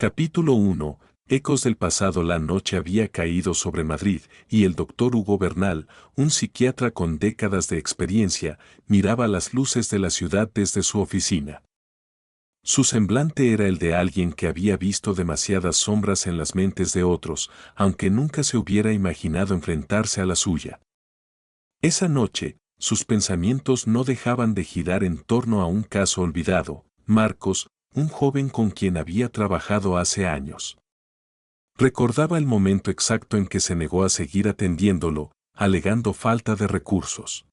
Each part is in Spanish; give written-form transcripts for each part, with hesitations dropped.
Capítulo 1. Ecos del pasado. La noche había caído sobre Madrid y el doctor Hugo Bernal, un psiquiatra con décadas de experiencia, miraba las luces de la ciudad desde su oficina. Su semblante era el de alguien que había visto demasiadas sombras en las mentes de otros, aunque nunca se hubiera imaginado enfrentarse a la suya. Esa noche, sus pensamientos no dejaban de girar en torno a un caso olvidado: Marcos, un joven con quien había trabajado hace años. Recordaba el momento exacto en que se negó a seguir atendiéndolo, alegando falta de recursos.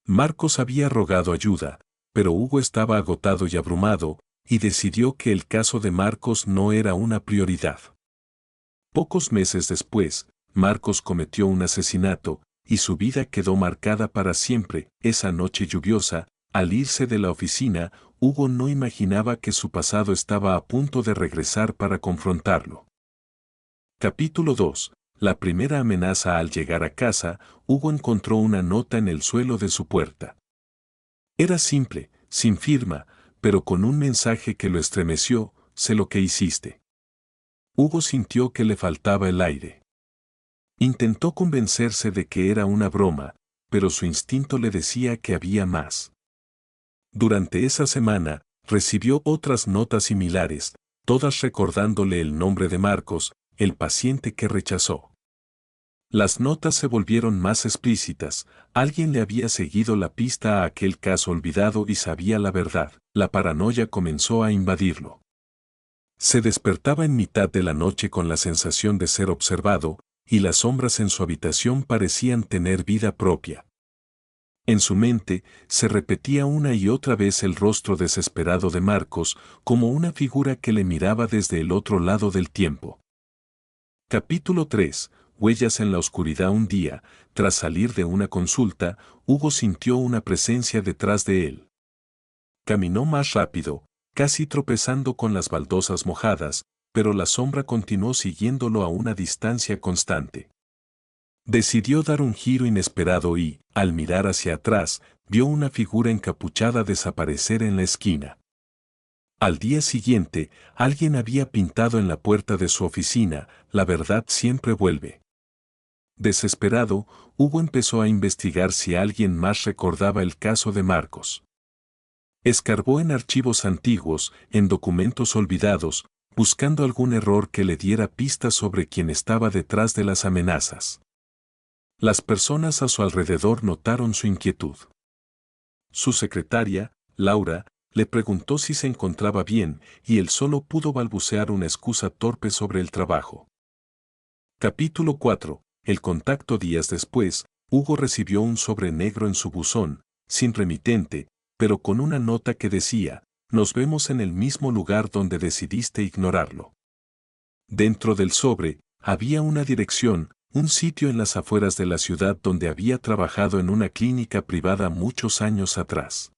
Marcos había rogado ayuda, pero Hugo estaba agotado y abrumado, y decidió que el caso de Marcos no era una prioridad. Pocos meses después, Marcos cometió un asesinato, y su vida quedó marcada para siempre. Esa noche lluviosa, al irse de la oficina, Hugo no imaginaba que su pasado estaba a punto de regresar para confrontarlo. Capítulo 2. La primera amenaza. Al llegar a casa, Hugo encontró una nota en el suelo de su puerta. Era simple, sin firma, pero con un mensaje que lo estremeció: sé lo que hiciste. Hugo sintió que le faltaba el aire. Intentó convencerse de que era una broma, pero su instinto le decía que había más. Durante esa semana, recibió otras notas similares, todas recordándole el nombre de Marcos, el paciente que rechazó. Las notas se volvieron más explícitas: alguien le había seguido la pista a aquel caso olvidado y sabía la verdad. La paranoia comenzó a invadirlo. Se despertaba en mitad de la noche con la sensación de ser observado, y las sombras en su habitación parecían tener vida propia. En su mente, se repetía una y otra vez el rostro desesperado de Marcos, como una figura que le miraba desde el otro lado del tiempo. Capítulo 3. Huellas en la oscuridad. Un día, tras salir de una consulta, Hugo sintió una presencia detrás de él. Caminó más rápido, casi tropezando con las baldosas mojadas, pero la sombra continuó siguiéndolo a una distancia constante. Decidió dar un giro inesperado y, al mirar hacia atrás, vio una figura encapuchada desaparecer en la esquina. Al día siguiente, alguien había pintado en la puerta de su oficina: la verdad siempre vuelve. Desesperado, Hugo empezó a investigar si alguien más recordaba el caso de Marcos. Escarbó en archivos antiguos, en documentos olvidados, buscando algún error que le diera pistas sobre quién estaba detrás de las amenazas. Las personas a su alrededor notaron su inquietud. Su secretaria, Laura, le preguntó si se encontraba bien, y él solo pudo balbucear una excusa torpe sobre el trabajo. Capítulo 4. El contacto. Días después, Hugo recibió un sobre negro en su buzón, sin remitente, pero con una nota que decía: nos vemos en el mismo lugar donde decidiste ignorarlo. Dentro del sobre, había una dirección: un sitio en las afueras de la ciudad donde había trabajado en una clínica privada muchos años atrás.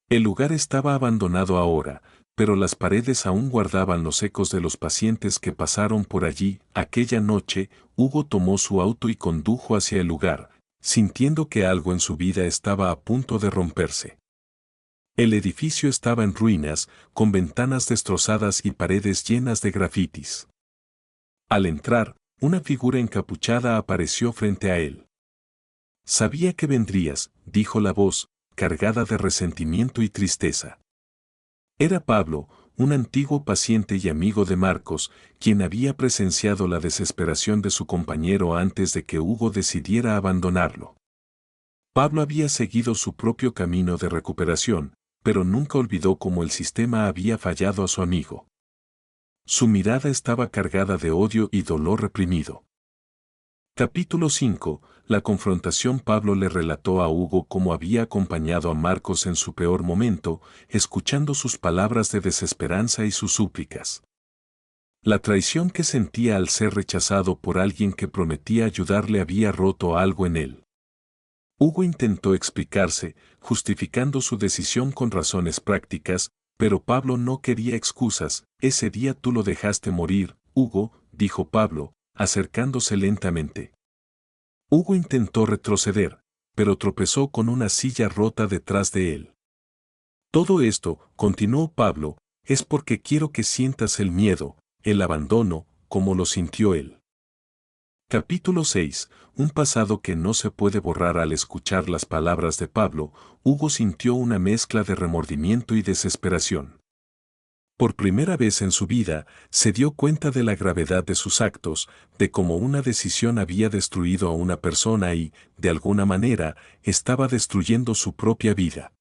El lugar estaba abandonado ahora, pero las paredes aún guardaban los ecos de los pacientes que pasaron por allí. Aquella noche, Hugo tomó su auto y condujo hacia el lugar, sintiendo que algo en su vida estaba a punto de romperse. El edificio estaba en ruinas, con ventanas destrozadas y paredes llenas de grafitis. Al entrar, una figura encapuchada apareció frente a él. Sabía que vendrías, dijo la voz, cargada de resentimiento y tristeza. Era Pablo, un antiguo paciente y amigo de Marcos, quien había presenciado la desesperación de su compañero antes de que Hugo decidiera abandonarlo. Pablo había seguido su propio camino de recuperación, pero nunca olvidó cómo el sistema había fallado a su amigo. Su mirada estaba cargada de odio y dolor reprimido. Capítulo 5. La confrontación. Pablo le relató a Hugo cómo había acompañado a Marcos en su peor momento, escuchando sus palabras de desesperanza y sus súplicas. La traición que sentía al ser rechazado por alguien que prometía ayudarle había roto algo en él. Hugo intentó explicarse, justificando su decisión con razones prácticas, pero Pablo no quería excusas. Ese día tú lo dejaste morir, Hugo, dijo Pablo, acercándose lentamente. Hugo intentó retroceder, pero tropezó con una silla rota detrás de él. Todo esto, continuó Pablo, es porque quiero que sientas el miedo, el abandono, como lo sintió él. Capítulo 6. Un pasado que no se puede borrar. Al escuchar las palabras de Pablo, Hugo sintió una mezcla de remordimiento y desesperación. Por primera vez en su vida, se dio cuenta de la gravedad de sus actos, de cómo una decisión había destruido a una persona y, de alguna manera, estaba destruyendo su propia vida.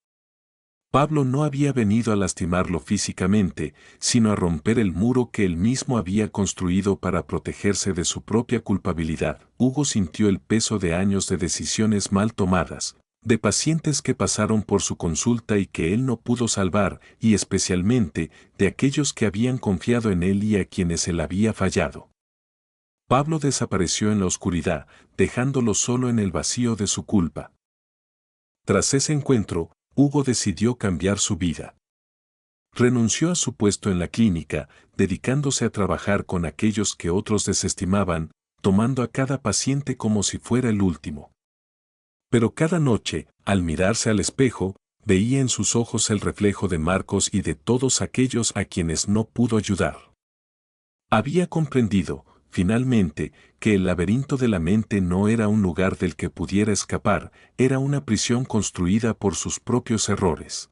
Pablo no había venido a lastimarlo físicamente, sino a romper el muro que él mismo había construido para protegerse de su propia culpabilidad. Hugo sintió el peso de años de decisiones mal tomadas, de pacientes que pasaron por su consulta y que él no pudo salvar, y especialmente de aquellos que habían confiado en él y a quienes él había fallado. Pablo desapareció en la oscuridad, dejándolo solo en el vacío de su culpa. Tras ese encuentro, Hugo decidió cambiar su vida. Renunció a su puesto en la clínica, dedicándose a trabajar con aquellos que otros desestimaban, tomando a cada paciente como si fuera el último. Pero cada noche, al mirarse al espejo, veía en sus ojos el reflejo de Marcos y de todos aquellos a quienes no pudo ayudar. Había comprendido, finalmente, que el laberinto de la mente no era un lugar del que pudiera escapar, era una prisión construida por sus propios errores.